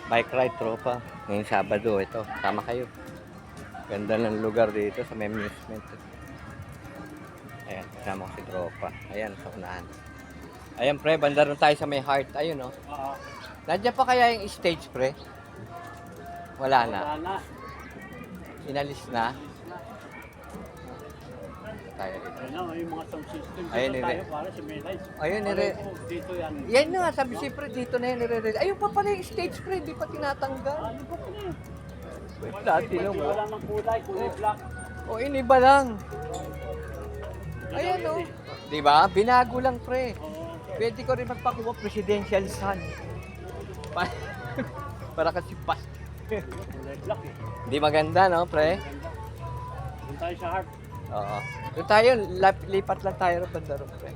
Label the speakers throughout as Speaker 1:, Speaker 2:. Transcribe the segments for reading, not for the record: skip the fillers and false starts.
Speaker 1: Bike ride tropa. Ngayong Sabado ito. Tama kayo. Ganda ng lugar dito sa may amusement. Ayan, kasama ko si tropa. Ayan, sa unahan. Ayan pre, banda rin tayo sa may heart. Ayun oh. Nandiyan pa kaya yung stage pre? Wala na.
Speaker 2: Wala na.
Speaker 1: Inalis na. Tayo dito.
Speaker 2: Ayun na, yung mga sound system.
Speaker 1: Ayun,
Speaker 2: Dito
Speaker 1: nire-
Speaker 2: tayo para sa may lights.
Speaker 1: Ayun, nire-
Speaker 2: Dito yan.
Speaker 1: Yan na nga, sabi si pre, dito na yun nire-ready. Ayun pa pala yung stage pre, di pa tinatanggal.
Speaker 2: Ano ba pala yun?
Speaker 1: Wait, dati lang mo.
Speaker 2: Wala ng kulay black.
Speaker 1: O, iniba lang. Ayan o. Di ba? Binago lang pre.
Speaker 2: Oo.
Speaker 1: Pwede ko rin magpakuha presidential son. Pa- Para kasi pas.
Speaker 2: Kulay black eh.
Speaker 1: Di maganda no pre?
Speaker 2: Ganda. Doon tayo sa heart.
Speaker 1: Oo. Doon tayo, lipat lang tayo rin banda rin, pre.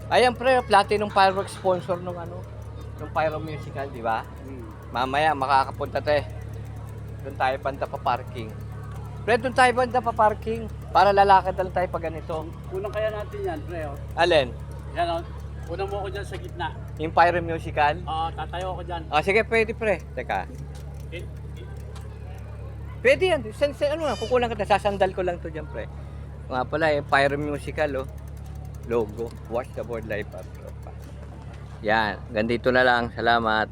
Speaker 1: Ayan pre, Platinum Fireworks sponsor nung ano, nung Pyro Musical, di ba? Mamaya makakapunta tayo. Doon tayo banda pa parking. Pre, doon tayo banda pa parking. Para lalakad lang tayo pag ganito.
Speaker 2: Unang kaya natin yan, pre. Oh.
Speaker 1: Alin?
Speaker 2: Yan oh. Unang mo ako dyan sa gitna.
Speaker 1: Yung Pyro Musical?
Speaker 2: Oo, tatayo ako dyan.
Speaker 1: Ah, sige, pwede pre. Teka.
Speaker 2: Eh,
Speaker 1: Pwede yan. Ano lang, kukulang kita. Sasandal ko lang to dyan, pre. Nga pala, Pyro Musical, oh. Logo. Watch the board live up. Yan. Gandito na lang. Salamat.